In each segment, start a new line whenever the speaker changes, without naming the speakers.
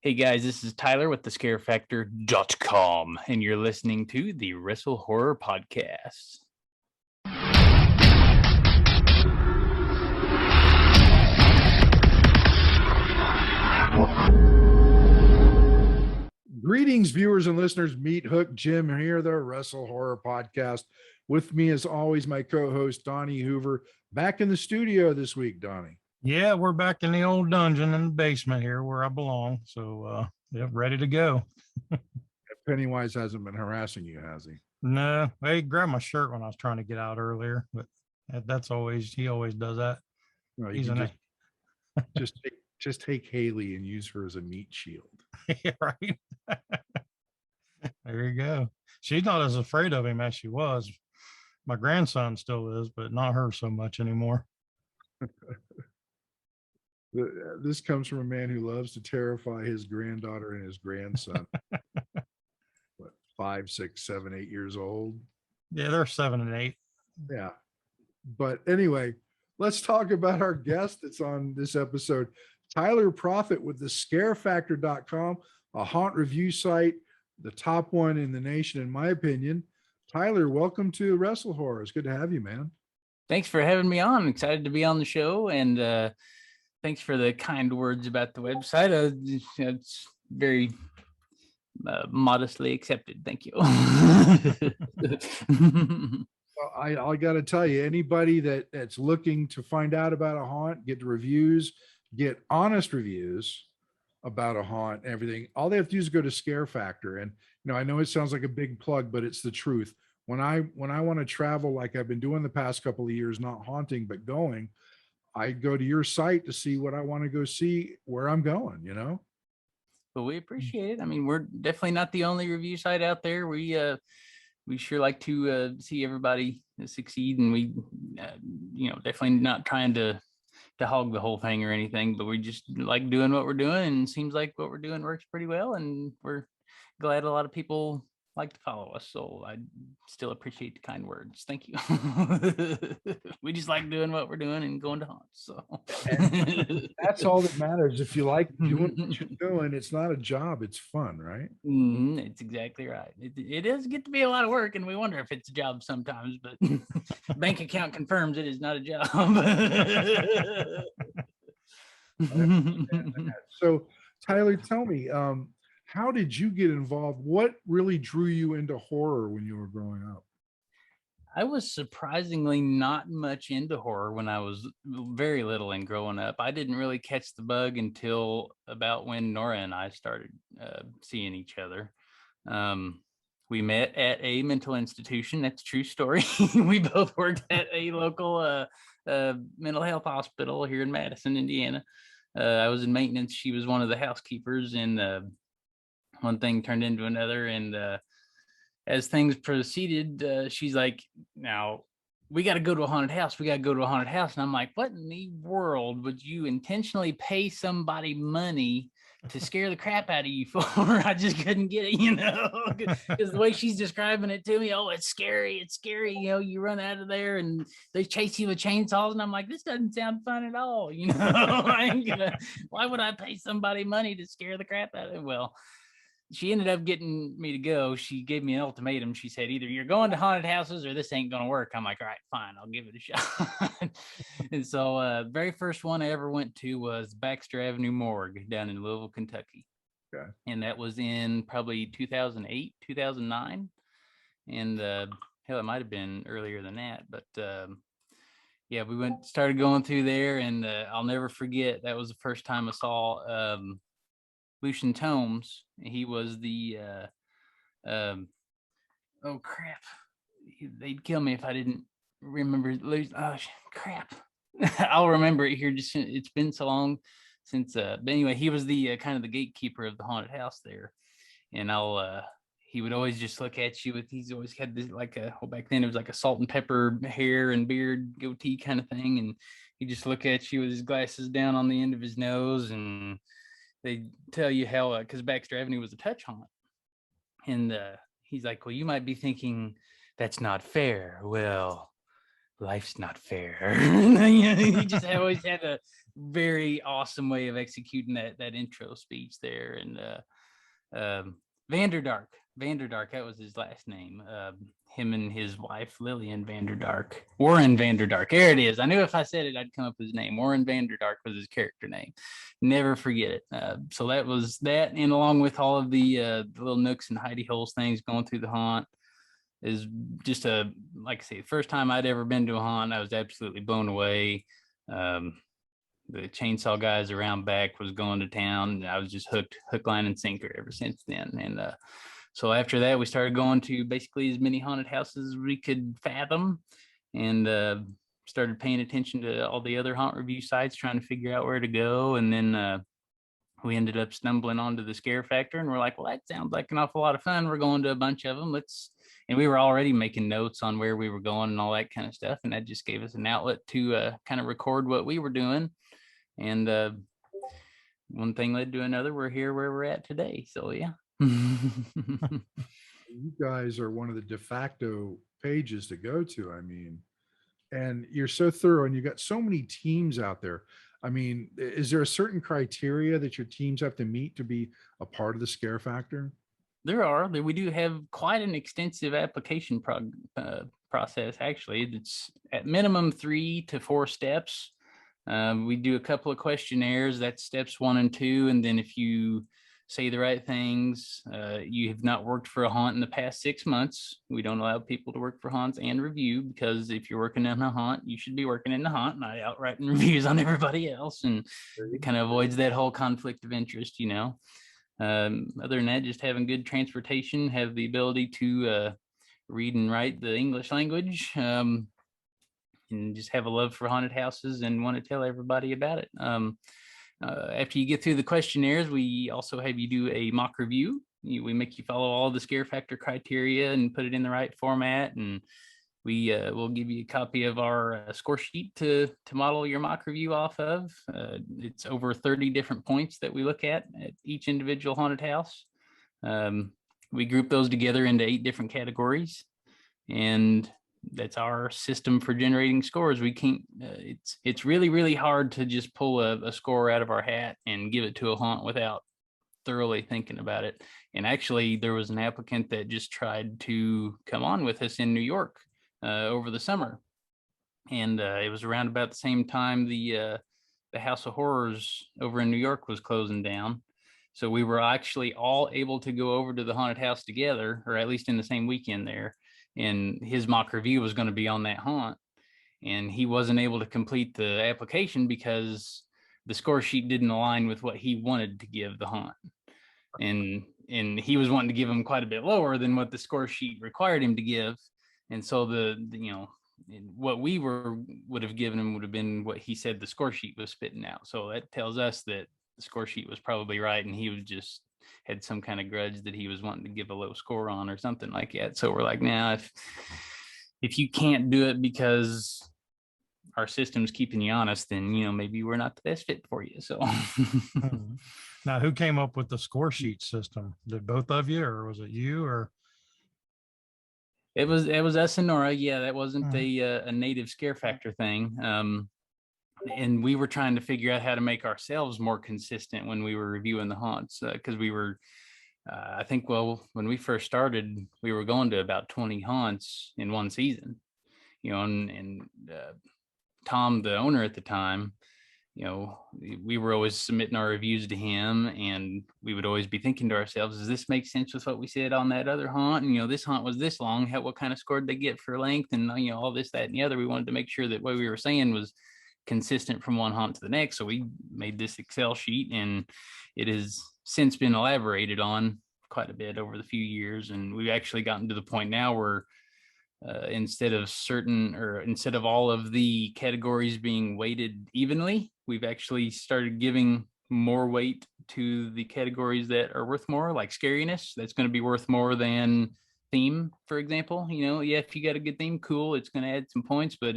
Hey guys, this is Tyler with thescarefactor.com, and you're listening to the WrestleHorror podcast.
Greetings, viewers and listeners. Meet Hook Jim here, the WrestleHorror podcast. With me, as always, my co-host Donnie Hoover, back in the studio this week. Donnie.
Yeah, we're back in the old dungeon in the basement here where I belong. So, ready to go.
Pennywise hasn't been harassing you, has he?
No, he grabbed my shirt when I was trying to get out earlier, but he always does that.
No,
He's
just take Haley and use her as a meat shield.
right. There you go. She's not as afraid of him as she was. My grandson still is, but not her so much anymore.
This comes from a man who loves to terrify his granddaughter and his grandson. What, 5, 6, 7, 8 years old?
Yeah, they're 7 and 8.
Yeah. But anyway, let's talk about our guest that's on this episode. Tyler Proffet with thescarefactor.com, a haunt review site, the top one in the nation, in my opinion. Tyler, welcome to WrestleHorror. It's good to have you, man.
Thanks for having me on. I'm excited to be on the show, and thanks for the kind words about the website. It's very modestly accepted. Thank you.
Well, I got to tell you, anybody that's looking to find out about a haunt, get reviews, get honest reviews about a haunt and everything, all they have to do is go to Scare Factor. And I know it sounds like a big plug, but it's the truth. When I want to travel, like I've been doing the past couple of years, not haunting but going, I go to your site to see what I want to go see, where I'm going.
Well, we appreciate it. I mean, we're definitely not the only review site out there. We sure like to see everybody succeed, and we definitely not trying to hog the whole thing or anything, but we just like doing what we're doing, and it seems like what we're doing works pretty well, and we're glad a lot of people like to follow us. So I still appreciate the kind words. Thank you. We just like doing what we're doing and going to haunts. So
that's all that matters. If you like doing what you're doing, it's not a job, it's fun, right?
Mm-hmm. It's exactly right. It does get to be a lot of work, and we wonder if it's a job sometimes, but bank account confirms it is not a job.
So Tyler, tell me, how did you get involved? What really drew you into horror when you were growing up?
I was surprisingly not much into horror when I was very little and growing up. I didn't really catch the bug until about when Nora and I started seeing each other. We met at a mental institution. That's a true story. We both worked at a local mental health hospital here in Madison, Indiana. I was in maintenance. She was one of the housekeepers, and one thing turned into another. And as things proceeded, she's like, now we got to go to a haunted house. We got to go to a haunted house. And I'm like, what in the world would you intentionally pay somebody money to scare the crap out of you for? I just couldn't get it, because the way she's describing it to me, oh, it's scary. It's scary. You run out of there and they chase you with chainsaws. And I'm like, this doesn't sound fun at all. Why would I pay somebody money to scare the crap out of them? Well, she ended up getting me to go. She gave me an ultimatum. She said, either you're going to haunted houses or this ain't going to work. I'm like, all right, fine, I'll give it a shot. And so very first one I ever went to was Baxter Avenue Morgue down in Louisville, Kentucky.
Okay.
And that was in probably 2008, 2009. And hell, it might have been earlier than that. But yeah, we started going through there, and I'll never forget, that was the first time I saw Lucian Tomes. He was the oh crap, they'd kill me if I didn't remember. Oh crap. I'll remember it here. Just, it's been so long since but anyway, he was the kind of the gatekeeper of the haunted house there. And he would always just look at you with, he's always had this back then it was like a salt and pepper hair and beard goatee kind of thing, and he'd just look at you with his glasses down on the end of his nose, and they tell you how, because Baxter Avenue was a touch haunt. And he's like, well, you might be thinking that's not fair. Well, life's not fair. He just always had a very awesome way of executing that intro speech there. And Vanderdark, that was his last name. Him and his wife Lillian Vanderdark, Warren Vanderdark. There it is. I knew if I said it, I'd come up with his name. Warren Vanderdark was his character name. Never forget it. So that was that, and along with all of the little nooks and hidey holes things going through the haunt, is just like I say, the first time I'd ever been to a haunt, I was absolutely blown away. The chainsaw guys around back was going to town. I was just hook, line, and sinker ever since then. And so after that, we started going to basically as many haunted houses as we could fathom, and started paying attention to all the other haunt review sites, trying to figure out where to go. And then we ended up stumbling onto the Scare Factor, and we're like, well, that sounds like an awful lot of fun. We're going to a bunch of them. And we were already making notes on where we were going and all that kind of stuff. And that just gave us an outlet to kind of record what we were doing. And one thing led to another. We're here where we're at today. So, yeah.
You guys are one of the de facto pages to go to. I mean, and you're so thorough, and you got so many teams out there. I mean, is there a certain criteria that your teams have to meet to be a part of the Scare Factor?
We do have quite an extensive application process. Actually, it's at minimum 3 to 4 steps. We do a couple of questionnaires. That's steps 1 and 2. And then if you say the right things, you have not worked for a haunt in the past 6 months. We don't allow people to work for haunts and review, because if you're working in a haunt, you should be working in the haunt, not out writing reviews on everybody else. And it kind of avoids that whole conflict of interest, you know. Other than that, just having good transportation, have the ability to read and write the English language, and just have a love for haunted houses and want to tell everybody about it. After you get through the questionnaires, we also have you do a mock review. We make you follow all the Scare Factor criteria and put it in the right format, and we will give you a copy of our score sheet to model your mock review off of. It's over 30 different points that we look at each individual haunted house. We group those together into 8 different categories, and that's our system for generating scores. We can't, it's really, really hard to just pull a score out of our hat and give it to a haunt without thoroughly thinking about it. And actually, there was an applicant that just tried to come on with us in New York over the summer, and it was around about the same time the House of Horrors over in New York was closing down. So we were actually all able to go over to the haunted house together, or at least in the same weekend there. And his mock review was going to be on that haunt, and he wasn't able to complete the application because the score sheet didn't align with what he wanted to give the haunt. And he was wanting to give him quite a bit lower than what the score sheet required him to give. And so what we would have given him would have been what he said the score sheet was spitting out. So that tells us that the score sheet was probably right, and he was just had some kind of grudge that he was wanting to give a low score on or something like that. So we're like, now, if you can't do it because our system's keeping you honest, then maybe we're not the best fit for you. So
now, who came up with the score sheet system? Did both of you, or was it you? Or
it was us and Nora. Yeah, that wasn't a native Scare Factor thing. And we were trying to figure out how to make ourselves more consistent when we were reviewing the haunts, because we were, I think, when we first started, we were going to about 20 haunts in one season, and Tom, the owner at the time, we were always submitting our reviews to him, and we would always be thinking to ourselves, does this make sense with what we said on that other haunt? And, this haunt was this long. What kind of score did they get for length? And, all this, that, and the other. We wanted to make sure that what we were saying was consistent from one haunt to the next. So we made this Excel sheet, and it has since been elaborated on quite a bit over the few years. And we've actually gotten to the point now where instead of all of the categories being weighted evenly, we've actually started giving more weight to the categories that are worth more, like scariness. That's going to be worth more than theme, for example. If you got a good theme, cool, it's going to add some points, but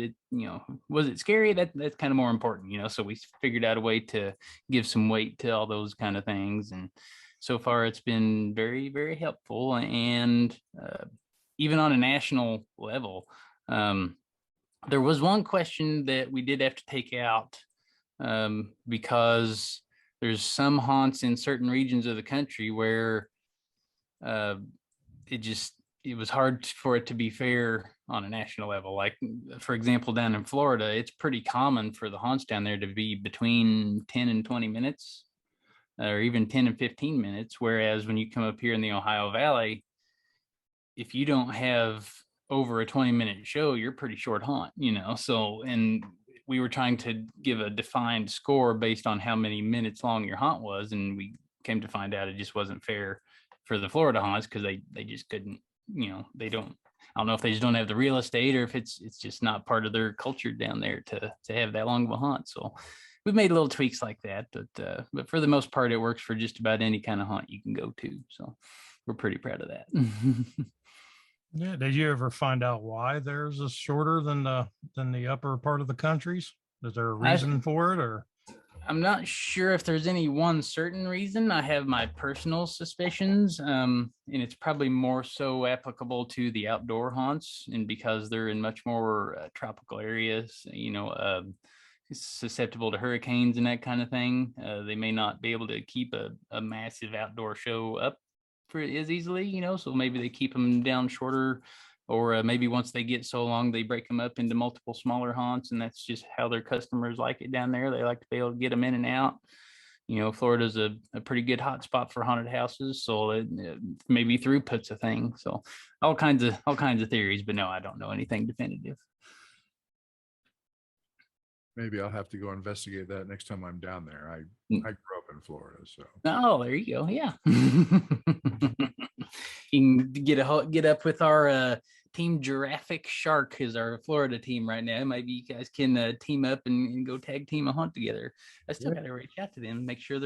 was it scary? That's kind of more important. So we figured out a way to give some weight to all those kind of things, and so far it's been very, very helpful. And even on a national level, There was one question that we did have to take out because there's some haunts in certain regions of the country where uh, it was hard for it to be fair on a national level. Like, for example, down in Florida, it's pretty common for the haunts down there to be between 10 and 20 minutes, or even 10 and 15 minutes. Whereas when you come up here in the Ohio Valley, if you don't have over a 20-minute show, you're pretty short haunt, So, and we were trying to give a defined score based on how many minutes long your haunt was. And we came to find out it just wasn't fair for the Florida haunts because they just couldn't, they don't, I don't know if they just don't have the real estate or if it's just not part of their culture down there to have that long of a haunt. So we've made little tweaks like that, but for the most part, it works for just about any kind of haunt you can go to. So we're pretty proud of that.
Yeah. Did you ever find out why theirs is shorter than the upper part of the countries? Is there a reason for it, or?
I'm not sure if there's any one certain reason. I have my personal suspicions, and it's probably more so applicable to the outdoor haunts, and because they're in much more tropical areas, susceptible to hurricanes and that kind of thing. They may not be able to keep a massive outdoor show up for as easily, so maybe they keep them down shorter, or maybe once they get so long, they break them up into multiple smaller haunts, and that's just how their customers like it down there. They like to be able to get them in and out. Florida's a pretty good hot spot for haunted houses, so maybe throughput's a thing. So all kinds of theories, but no, I don't know anything definitive.
Maybe I'll have to go investigate that next time I'm down there. I grew up in Florida, so.
Oh, there you go. Yeah. You can get up with our team Giraffic Shark is our Florida team right now. Maybe you guys can team up and go tag team a hunt together. I still got to reach out to them, make sure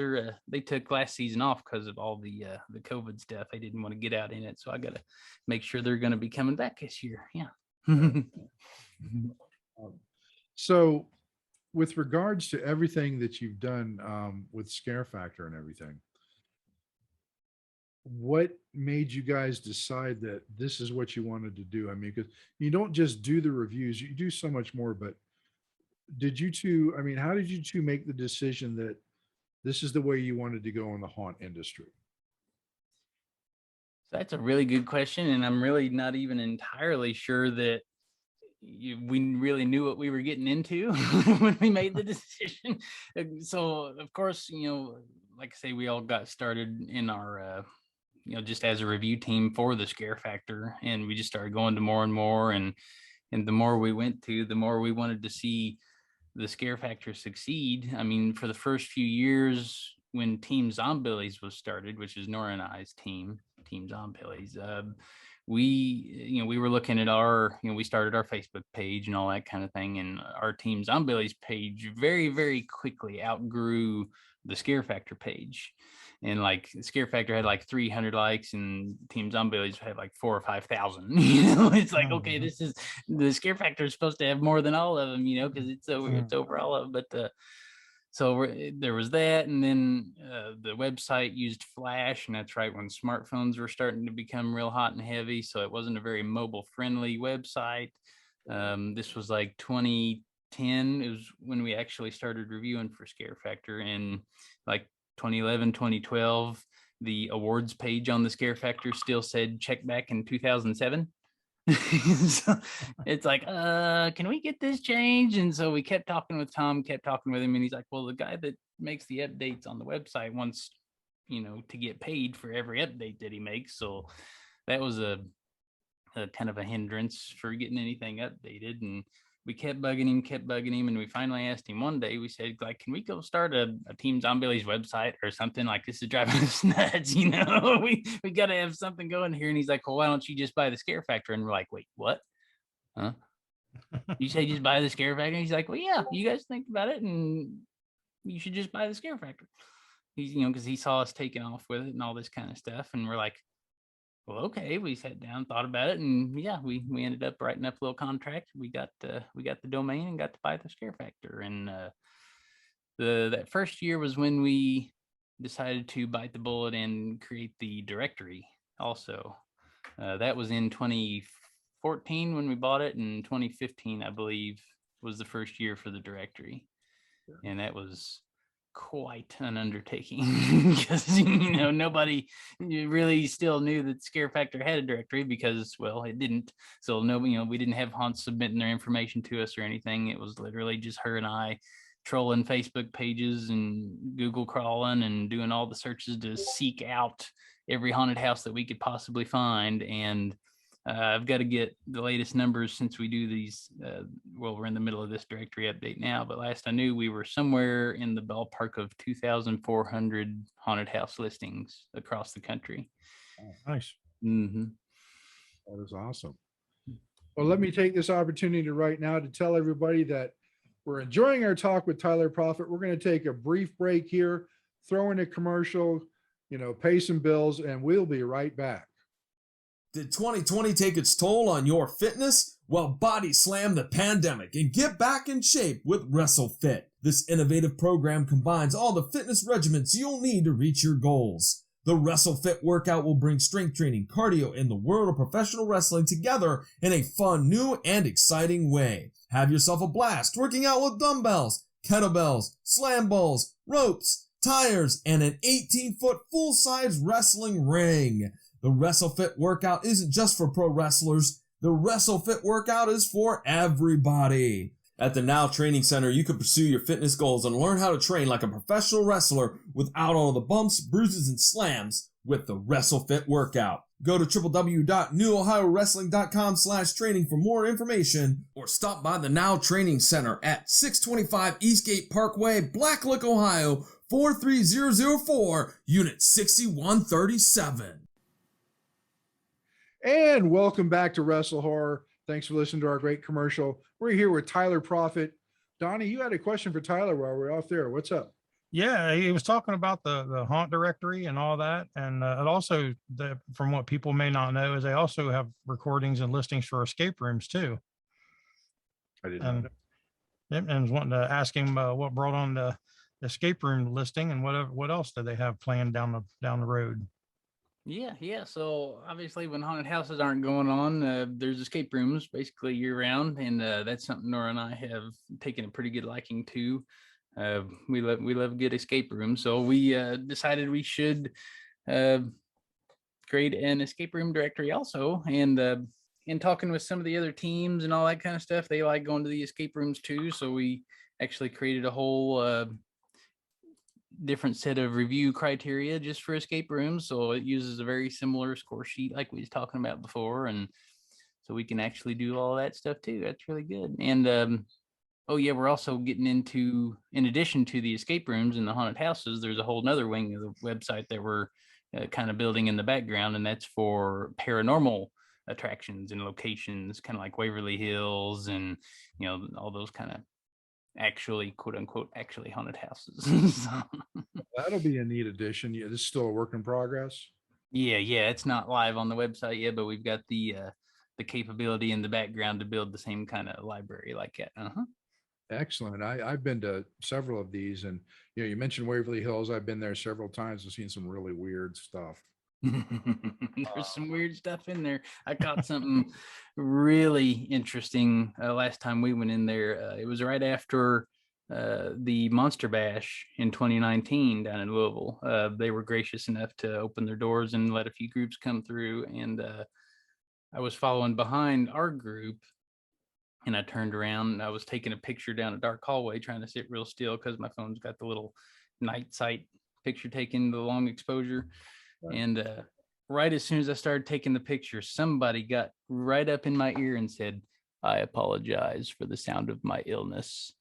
they took last season off because of all the COVID stuff. They didn't want to get out in it, so I got to make sure they're going to be coming back this year. Yeah.
So, with regards to everything that you've done with Scare Factor and everything, what made you guys decide that this is what you wanted to do? I mean, because you don't just do the reviews, you do so much more, but how did you two make the decision that this is the way you wanted to go in the haunt industry?
That's a really good question, and I'm really not even entirely sure that we really knew what we were getting into when we made the decision. So, of course, like I say, we all got started in our, just as a review team for the Scare Factor, and we just started going to more and more, and the more we went to, the more we wanted to see the Scare Factor succeed. I mean, for the first few years when Team Zombillies was started, which is Nora and I's team Zombillies, we were looking at we started our Facebook page and all that kind of thing, and our Team Zombillies page very, very quickly outgrew the Scare Factor page. And like Scare Factor had like 300 likes, and Team Zombillies had like 4,000 or 5,000. It's like, okay, this is the Scare Factor is supposed to have more than all of them, because it's over all of them. But so there was that, and then the website used Flash, and that's right when smartphones were starting to become real hot and heavy. So it wasn't a very mobile-friendly website. This was like 2010. It was when we actually started reviewing for Scare Factor, and like 2011, 2012, the awards page on the Scare Factor still said check back in 2007. So it's like, can we get this changed? And so we kept talking with Tom, kept talking with him, and he's like, well, the guy that makes the updates on the website wants, to get paid for every update that he makes. So that was a kind of a hindrance for getting anything updated. And we kept bugging him, and we finally asked him one day. We said, like, can we go start a Team Zombillies website or something? Like, this is driving us nuts, we got to have something going here. And he's like, well, why don't you just buy the Scare Factor? And we're like, wait, what? Huh? You say just buy the Scare Factor? And he's like, well, yeah, you guys think about it, and you should just buy the Scare Factor. He's, because he saw us taking off with it and all this kind of stuff, and we're like, well, okay. We sat down, thought about it, and yeah, we ended up writing up a little contract. We got the domain and got to buy the Scare Factor. And that first year was when we decided to bite the bullet and create the directory. Also, that was in 2014 when we bought it, and 2015, I believe, was the first year for the directory. And that was quite an undertaking because nobody really still knew that Scare Factor had a directory because, well, it didn't. So we didn't have haunts submitting their information to us or anything. It was literally just her and I trolling Facebook pages and Google crawling and doing all the searches to seek out every haunted house that we could possibly find. And I've got to get the latest numbers since we do these. We're in the middle of this directory update now, but last I knew we were somewhere in the ballpark of 2,400 haunted house listings across the country.
Oh, nice.
Mm-hmm.
That is awesome. Well, let me take this opportunity right now to tell everybody that we're enjoying our talk with Tyler Proffet. We're going to take a brief break here, throw in a commercial, pay some bills, and we'll be right back.
Did 2020 take its toll on your fitness? Well, body slam the pandemic and get back in shape with WrestleFit. This innovative program combines all the fitness regimens you'll need to reach your goals. The WrestleFit workout will bring strength training, cardio, and the world of professional wrestling together in a fun, new, and exciting way. Have yourself a blast working out with dumbbells, kettlebells, slam balls, ropes, tires, and an 18-foot full-size wrestling ring. The WrestleFit workout isn't just for pro wrestlers. The WrestleFit workout is for everybody. At the Now Training Center, you can pursue your fitness goals and learn how to train like a professional wrestler without all the bumps, bruises, and slams with the WrestleFit workout. Go to www.newohiowrestling.com/training for more information, or stop by the Now Training Center at 625 Eastgate Parkway, Blacklick, Ohio, 43004, Unit 6137.
And welcome back to WrestleHorror. Thanks for listening to our great commercial. We're here with Tyler Proffet. Donnie, you had a question for Tyler while we're off there. What's up?
Yeah, he was talking about the haunt directory and all that. And it also, from what people may not know, is they also have recordings and listings for escape rooms too.
I didn't know.
And was wanting to ask him what brought on the escape room listing and what else do they have planned down the road.
Yeah. So obviously, when haunted houses aren't going on, there's escape rooms basically year round, and that's something Nora and I have taken a pretty good liking to. We love good escape rooms, so we decided we should create an escape room directory also. And in talking with some of the other teams and all that kind of stuff, they like going to the escape rooms too. So we actually created a whole different set of review criteria just for escape rooms. So it uses a very similar score sheet like we was talking about before, and so we can actually do all that stuff too. That's really good. And we're also getting into, in addition to the escape rooms and the haunted houses, there's a whole nother wing of the website that we're kind of building in the background, and that's for paranormal attractions and locations, kind of like Waverly Hills and all those kind of actually, quote unquote, actually haunted houses.
That'll be a neat addition. Yeah, this is still a work in progress.
Yeah, it's not live on the website yet, but we've got the capability in the background to build the same kind of library like that.
Excellent. I've been to several of these, and you mentioned Waverly Hills. I've been there several times and seen some really weird stuff.
There's some weird stuff in there. I caught something really interesting last time we went in there. It was right after the Monster Bash in 2019 down in Louisville. They were gracious enough to open their doors and let a few groups come through, and I was following behind our group, and I turned around and I was taking a picture down a dark hallway, trying to sit real still because my phone's got the little night sight picture taking, the long exposure. Right. And right as soon as I started taking the picture, somebody got right up in my ear and said, "I apologize for the sound of my illness."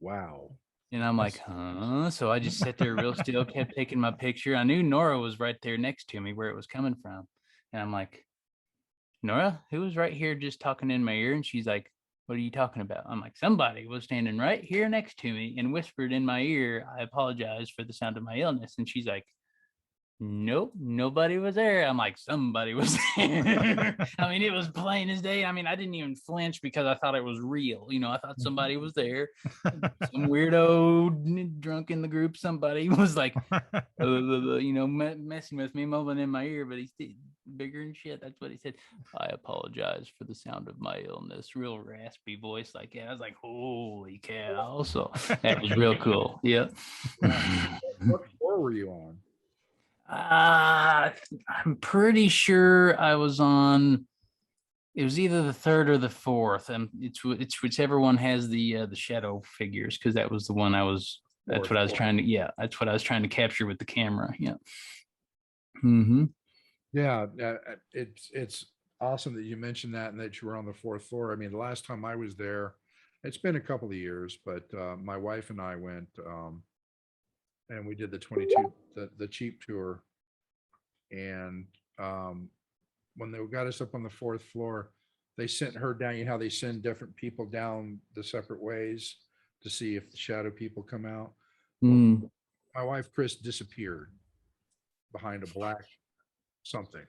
Wow.
And I'm like, huh? So I just sat there real still, kept taking my picture. I knew Nora was right there next to me where it was coming from. And I'm like, "Nora, who was right here just talking in my ear?" And she's like, "What are you talking about?" I'm like, "Somebody was standing right here next to me and whispered in my ear, 'I apologize for the sound of my illness.'" And she's like, Nope, nobody was there. I'm like, somebody was there. I mean, it was plain as day. I mean, I didn't even flinch because I thought it was real. You know, I thought somebody was there. Some weirdo drunk in the group. Somebody was like, messing with me, mumbling in my ear, but he's bigger and shit. That's what he said. I apologize for the sound of my illness. Real raspy voice like that. I was like, holy cow. So that was real cool. Yeah.
What floor were you on?
I'm pretty sure I was on. It was either the third or the fourth, and it's whichever one has the shadow figures, because that was the one I was. That's what I was trying to. Yeah, that's what I was trying to capture with the camera. Yeah. Mm-hmm.
Yeah, it's awesome that you mentioned that and that you were on the fourth floor. I mean, the last time I was there, it's been a couple of years, but my wife and I went. And we did the 22, the cheap tour. And when they got us up on the fourth floor, they sent her down. You know how they send different people down the separate ways to see if the shadow people come out.
Mm.
My wife, Chris, disappeared behind a black something.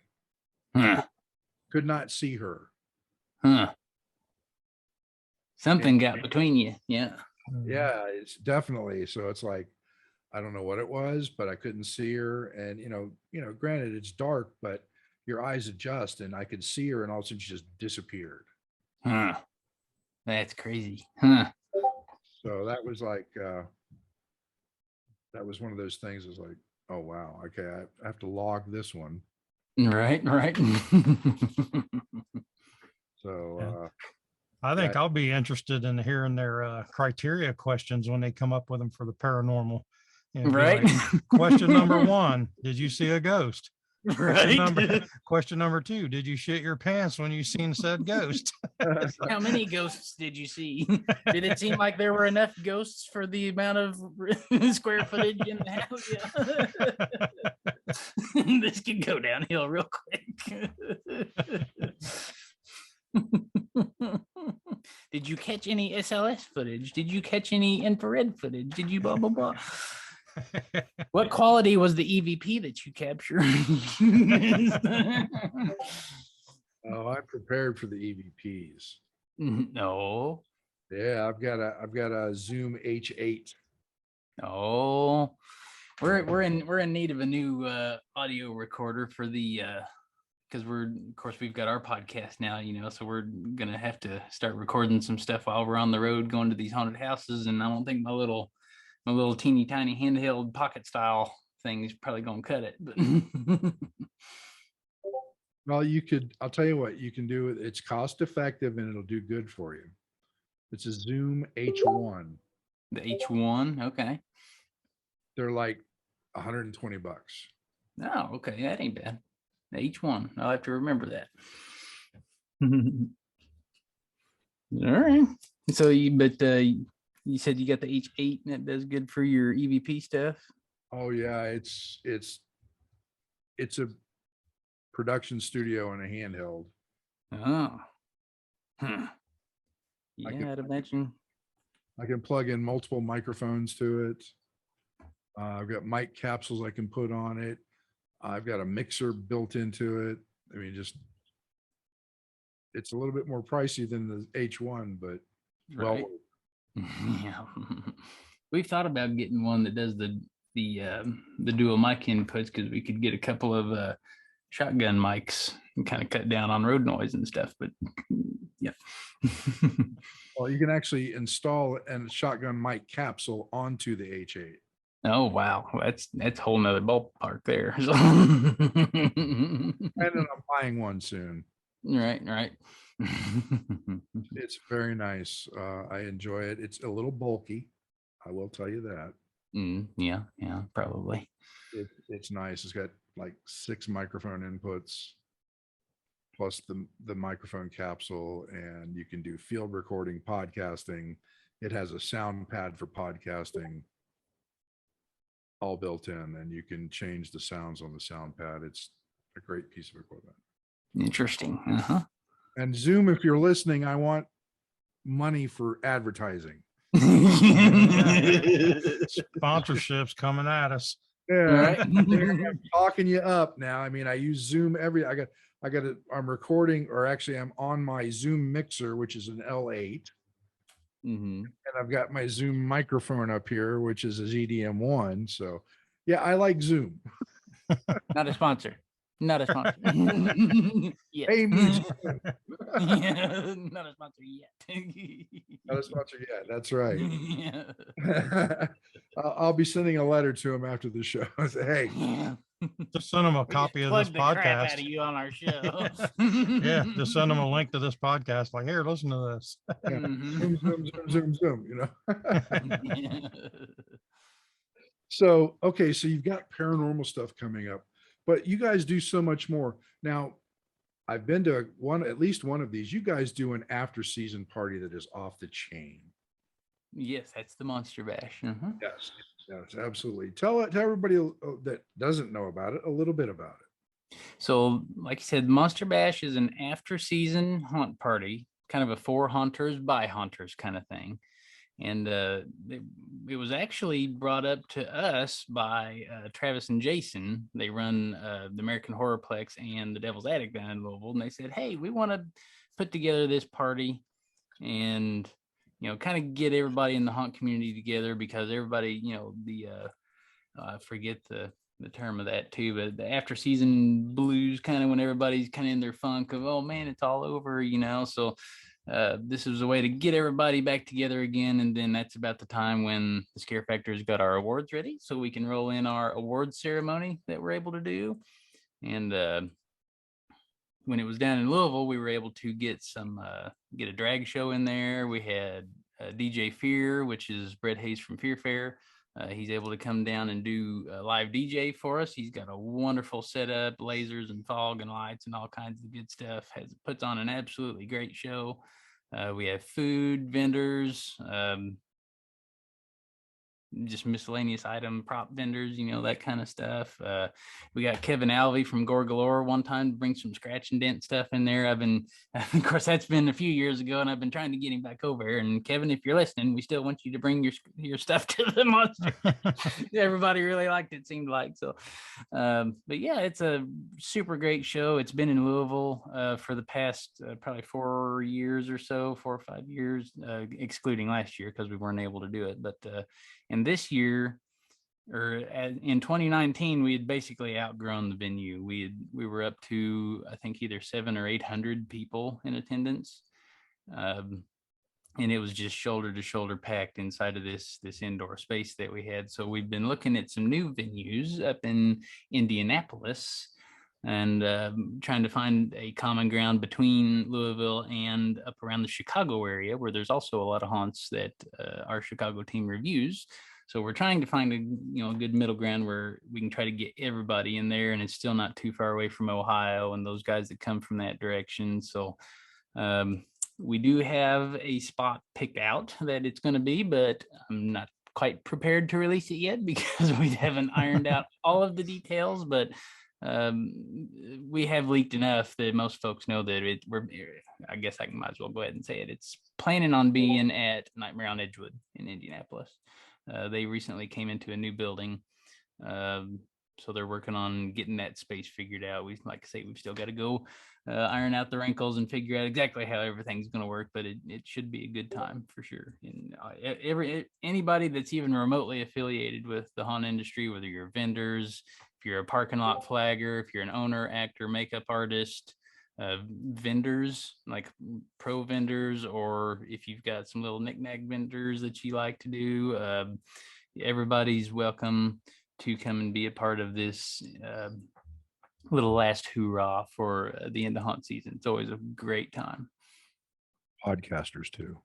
Huh.
Could not see her.
Huh. Something got between you. Yeah.
Yeah, it's definitely. So it's like, I don't know what it was, but I couldn't see her. And granted it's dark, but your eyes adjust, and I could see her, and all of a sudden she just disappeared.
Huh. That's crazy. Huh.
So that was like, that was one of those things. Is like, oh wow, okay, I have to log this one.
Right.
So
I think I'll be interested in hearing their criteria questions when they come up with them for the paranormal.
Right.
Like, question number 1, did you see a ghost?
Right.
Question number 2, did you shit your pants when you seen said ghost?
How many ghosts did you see? Did it seem like there were enough ghosts for the amount of square footage in the house? Yeah. This could go downhill real quick. Did you catch any SLS footage? Did you catch any infrared footage? Did you blah, blah, blah? What quality was the EVP that you captured?
oh, I prepared for the EVPs.
No.
Yeah, I've got a Zoom H8.
Oh, we're in need of a new audio recorder for the because of course we've got our podcast now, so we're gonna have to start recording some stuff while we're on the road going to these haunted houses, and I don't think my little teeny tiny handheld pocket style thing is probably gonna cut it. But
Well, I'll tell you what you can do. It's cost effective and it'll do good for you. It's a Zoom H1.
The H1, okay.
They're like $120.
Oh, okay, that ain't bad. The H1, I'll have to remember that. All right. So you said you got the H8 and that does good for your EVP stuff.
Oh yeah, it's a production studio and a handheld.
Oh. Yeah, I'd imagine.
I can plug in multiple microphones to it. I've got mic capsules I can put on it. I've got a mixer built into it. I mean, it's a little bit more pricey than the H1, but
right. Yeah. We've thought about getting one that does the dual mic inputs, because we could get a couple of shotgun mics and kind of cut down on road noise and stuff. But yeah.
Well, you can actually install a shotgun mic capsule onto the H8.
Oh wow, that's a whole nother ballpark there. So.
And then I'm buying one soon.
Right.
It's very nice. I enjoy it. It's a little bulky, I will tell you that.
Yeah, probably.
It's nice. It's got like 6 microphone inputs plus the microphone capsule, and you can do field recording, podcasting. It has a sound pad for podcasting all built in, and you can change the sounds on the sound pad. It's a great piece of equipment.
Interesting. Uh-huh.
And Zoom, if you're listening, I want money for advertising.
Sponsorships coming at us.
Yeah,
All right.
I'm talking you up now. I mean, I use Zoom I'm recording, or actually I'm on my Zoom mixer, which is an L8.
Mhm.
And I've got my Zoom microphone up here, which is a ZDM1. So yeah, I like Zoom.
Not a sponsor. Not a sponsor. Yes.
Hey, me.
Yeah, not a sponsor yet.
Not a sponsor yet. That's right.
Yeah.
I'll be sending a letter to him after the show. I say, hey,
Yeah.
Just send them a
We just
copy of this
plugged the crap out
podcast.
of you on our show.
Yeah, just send them a link to this podcast. Like, here, listen to this.
yeah,
Mhm.
zoom, zoom, zoom, zoom, zoom, you know.
Yeah.
So, okay, so you've got paranormal stuff coming up, but you guys do so much more. Now, I've been to at least one of these. You guys do an after season party that is off the chain.
Yes, that's the Monster Bash. Mhm.
Yes, yes, absolutely. Tell everybody that doesn't know about it a little bit about it.
So, like you said, Monster Bash is an after season haunt party, kind of a for haunters by haunters kind of thing. And it was actually brought up to us by Travis and Jason. They run the American Horrorplex and the Devil's Attic down in Louisville, and they said, "Hey, we want to put together this party and kind of get everybody in the haunt community together, because everybody, I forget the term of that too, but the after season blues, kind of when everybody's kind of in their funk of, oh man, it's all over, so this was a way to get everybody back together again. And then that's about the time when the Scare Factor's got our awards ready, so we can roll in our awards ceremony that we're able to do. And when it was down in Louisville, we were able to get a drag show in there. We had DJ Fear, which is Brett Hayes from Fear Fair. He's able to come down and do a live DJ for us. He's got a wonderful setup, lasers and fog and lights and all kinds of good stuff. Puts on an absolutely great show. We have food vendors, just miscellaneous item prop vendors, that kind of stuff. We got Kevin Alvey from Gorgalore one time to bring some scratch and dent stuff in there. Of course, that's been a few years ago, and I've been trying to get him back over here. And Kevin, if you're listening, we still want you to bring your stuff to the monster. Everybody really liked it, seemed like. So, but yeah, it's a super great show. It's been in Louisville for the past probably 4 years or so, 4 or 5 years, excluding last year because we weren't able to do it. But and this year, or in 2019, we had basically outgrown the venue. We were up to, I think, either 700 or 800 people in attendance, and it was just shoulder to shoulder packed inside of this indoor space that we had. So we've been looking at some new venues up in Indianapolis, and trying to find a common ground between Louisville and up around the Chicago area, where there's also a lot of haunts that our Chicago team reviews. So we're trying to find a good middle ground where we can try to get everybody in there, and it's still not too far away from Ohio and those guys that come from that direction. So we do have a spot picked out that it's going to be, but I'm not quite prepared to release it yet because we haven't ironed out all of the details. But we have leaked enough that most folks know that I guess I might as well go ahead and say it. It's planning on being at Nightmare on Edgewood in Indianapolis. They recently came into a new building, so they're working on getting that space figured out. Like I say, we've still got to go iron out the wrinkles and figure out exactly how everything's going to work, but it should be a good time for sure. And anybody that's even remotely affiliated with the haunt industry, whether you're vendors, if you're a parking lot flagger, if you're an owner, actor, makeup artist, vendors like pro vendors, or if you've got some little knick-knack vendors that you like to do, everybody's welcome to come and be a part of this little last hoorah for the end of haunt season. It's always a great time.
Podcasters too.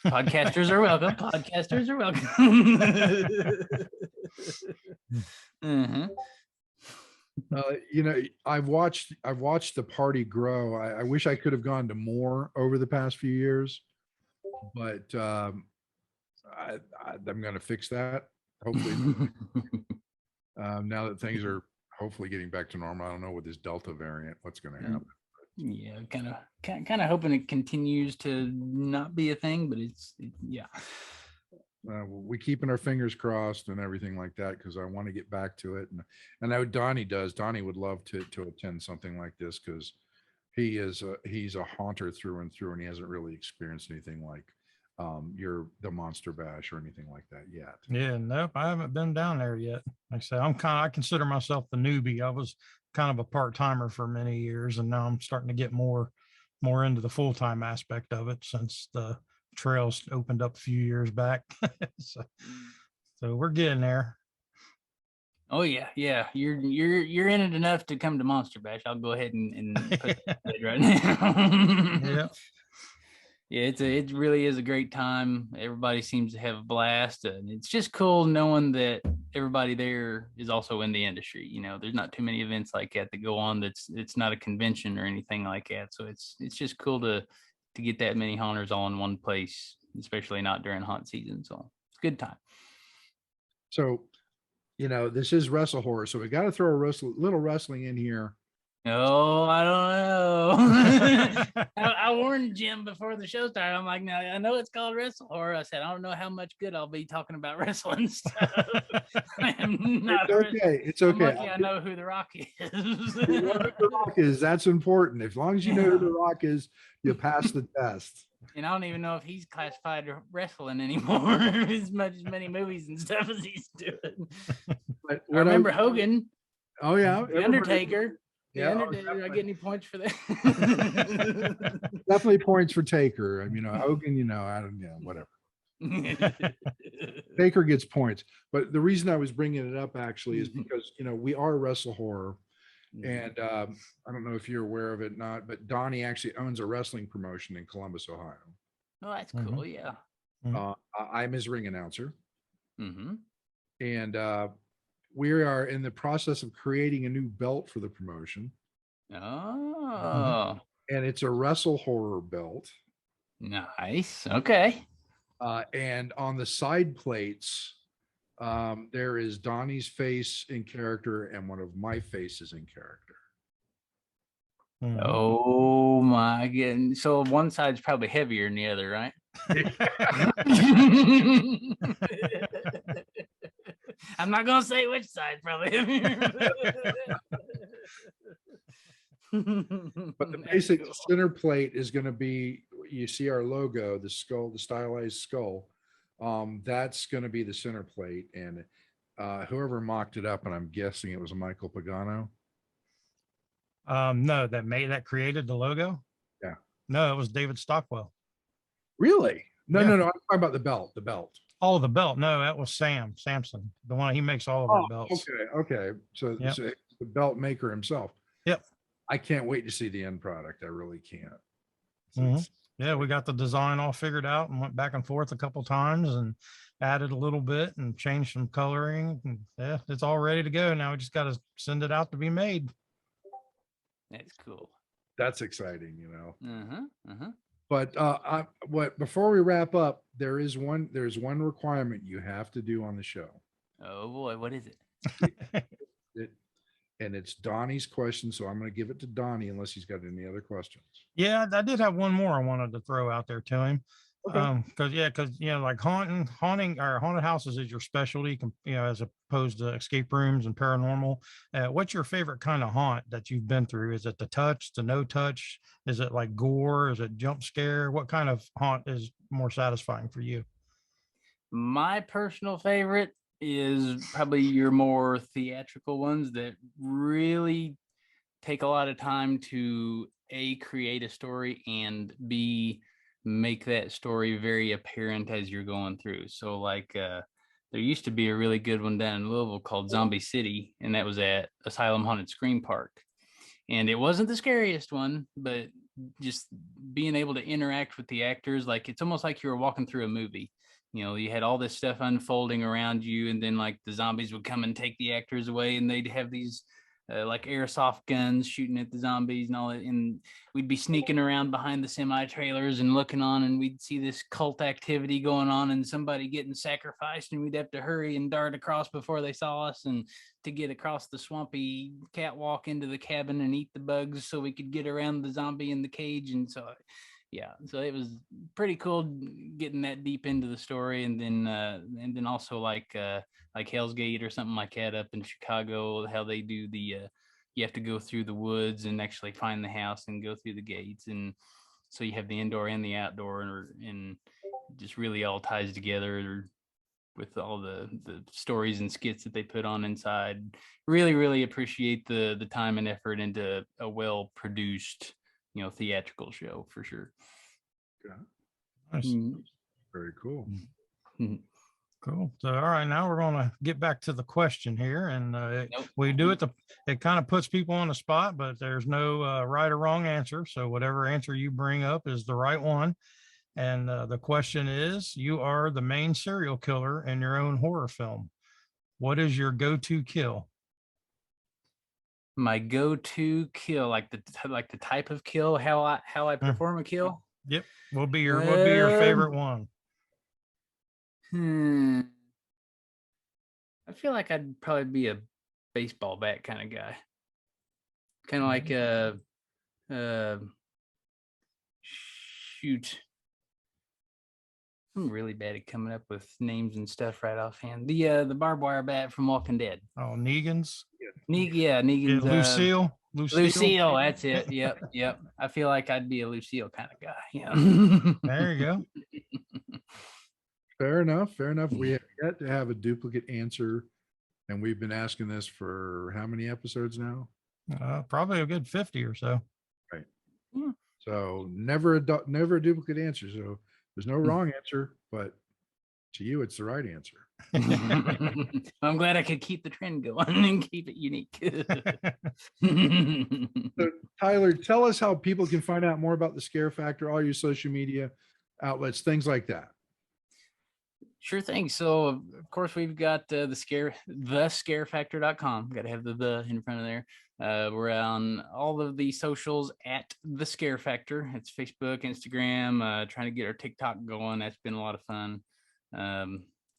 Podcasters are welcome. Podcasters are welcome. Uh-huh.
I've watched the party grow. I wish I could have gone to more over the past few years, but I'm going to fix that. Hopefully, now that things are hopefully getting back to normal. I don't know with this Delta variant what's going to happen.
Yeah, kind of hoping it continues to not be a thing, but yeah.
we keeping our fingers crossed and everything like that, because I want to get back to it. And I know Donnie does. Donnie would love to attend something like this, because he's a haunter through and through, and he hasn't really experienced anything like the Monster Bash or anything like that yet.
Yeah, nope, I haven't been down there yet. Like I say, I consider myself the newbie. I was kind of a part timer for many years, and now I'm starting to get more into the full time aspect of it since the trails opened up a few years back. so, so we're getting there.
Oh yeah, yeah. You're in it enough to come to Monster Bash. I'll go ahead and put that right now.
Yeah.
Yeah, it really is a great time. Everybody seems to have a blast, and it's just cool knowing that everybody there is also in the industry. You know, there's not too many events like that that go on. It's not a convention or anything like that. So it's just cool to get that many haunters all in one place, especially not during haunt season. So it's a good time.
So, this is WrestleHorror, so we got to throw a little wrestling in here.
Oh, I don't know. I warned Jim before the show started. I'm like, now I know it's called WrestleHorror. I said, I don't know how much good I'll be talking about wrestling stuff. I am not.
It's okay. It's okay.
I'm lucky I know who The Rock is.
You know who The Rock is. That's important. As long as you know who The Rock is, you pass the test.
And I don't even know if he's classified wrestling anymore, as many movies and stuff as he's doing.
But
I remember Hogan.
Oh yeah,
The Undertaker.
Yeah,
did I get any points for that?
Definitely points for Taker. I mean, Hogan, I don't, whatever. Taker gets points. But the reason I was bringing it up actually is because, we are WrestleHorror. And I don't know if you're aware of it or not, but Donnie actually owns a wrestling promotion in Columbus, Ohio.
Oh, that's cool. Yeah.
I'm his ring announcer.
Mm-hmm.
And we are in the process of creating a new belt for the promotion.
Oh.
And it's a WrestleHorror belt.
Nice. Okay.
And on the side plates, there is Donnie's face in character and one of my faces in character.
Oh my goodness. So one side's probably heavier than the other, right? I'm not gonna say which side, probably.
But the basic center plate is going to be, you see our logo, the skull, the stylized skull. That's going to be the center plate, and whoever mocked it up, and I'm guessing it was Michael Pagano.
No, that created the logo.
Yeah.
No, it was David Stockwell.
Really? No.
Yeah.
I'm talking about the belt. The belt.
Oh, the belt. No, that was Samson, the one. He makes all of our belts.
Okay. So the belt maker himself.
Yep.
I can't wait to see the end product. I really can't.
Yeah, we got the design all figured out and went back and forth a couple times and added a little bit and changed some coloring. And yeah, it's all ready to go. Now we just got to send it out to be made.
That's cool.
That's exciting,
But
before we wrap up, there's one requirement you have to do on the show.
Oh boy, what is it?
And it's Donnie's question, so I'm going to give it to Donnie unless he's got any other questions.
Yeah, I did have one more I wanted to throw out there to him.
Okay.
Because like haunting or haunted houses is your specialty, as opposed to escape rooms and paranormal. What's your favorite kind of haunt that you've been through? Is it the touch, the no touch? Is it like gore? Is it jump scare? What kind of haunt is more satisfying for you?
My personal favorite is probably your more theatrical ones that really take a lot of time to A, create a story, and B, make that story very apparent as you're going through. So like there used to be a really good one down in Louisville called Zombie City, and that was at Asylum Haunted Scream Park. And it wasn't the scariest one, but just being able to interact with the actors, like it's almost like you were walking through a movie. You had all this stuff unfolding around you, and then like the zombies would come and take the actors away, and they'd have these like airsoft guns shooting at the zombies and all that. And we'd be sneaking around behind the semi trailers and looking on, and we'd see this cult activity going on and somebody getting sacrificed, and we'd have to hurry and dart across before they saw us, and to get across the swampy catwalk into the cabin and eat the bugs so we could get around the zombie in the cage. And so yeah, so it was pretty cool getting that deep into the story, and then also like Hell's Gate or something like that up in Chicago, how they do the you have to go through the woods and actually find the house and go through the gates, and so you have the indoor and the outdoor, and just really all ties together with all the stories and skits that they put on inside. Really appreciate the time and effort into a well produced, theatrical show for sure.
Yeah.
Nice.
Very cool.
Cool. So, all right, now we're going to get back to the question here, and
Nope.
we do it. It kind of puts people on the spot, but there's no right or wrong answer. So, whatever answer you bring up is the right one. And the question is: you are the main serial killer in your own horror film. What is your go-to kill?
My go-to kill, like the type of kill, how I perform a kill.
Yep. What would be your favorite one?
I feel like I'd probably be a baseball bat kind of guy. Kind of like shoot. I'm really bad at coming up with names and stuff right offhand. The barbed wire bat from Walking Dead.
Oh, Negan's.
Negan's.
Lucille.
Lucille, that's it. Yep. I feel like I'd be a Lucille kind of guy. Yeah.
There you go.
Fair enough. We have yet to have a duplicate answer, and we've been asking this for how many episodes now?
Probably a good 50 or so.
Right.
Yeah.
So never a duplicate answer. So there's no wrong answer, but to you, it's the right answer.
I'm glad I could keep the trend going and keep it unique.
So, Tyler, tell us how people can find out more about the Scare Factor, all your social media outlets, things like that.
Sure thing. So of course we've got thescarefactor.com. Got to have the in front of there. We're on all of the socials at The Scare Factor. It's Facebook, Instagram, trying to get our TikTok going. That's been a lot of fun.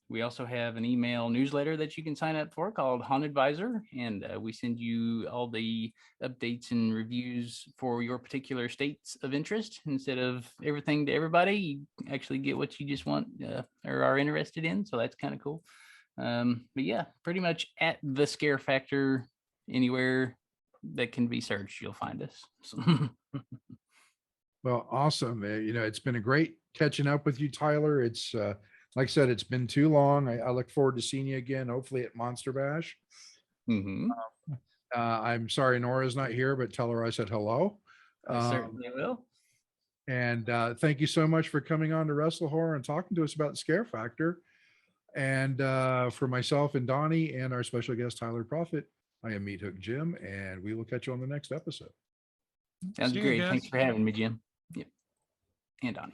We also have an email newsletter that you can sign up for called Haunt Advisor, and we send you all the updates and reviews for your particular states of interest. Instead of everything to everybody, you actually get what you just want or are interested in, so that's kind of cool. But yeah, pretty much at The Scare Factor, anywhere that can be searched, you'll find us. So.
Well, awesome. It's been a great catching up with you, Tyler. It's like I said, it's been too long. I look forward to seeing you again, hopefully at Monster Bash.
Mm-hmm.
I'm sorry Nora's not here, but tell her I said hello.
I certainly will.
And thank you so much for coming on to WrestleHorror and talking to us about the Scare Factor. And for myself and Donnie and our special guest, Tyler Proffet, I am Meat Hook Jim, and we will catch you on the next episode.
Sounds great. Thanks for having me, Jim. Yep. And Donnie.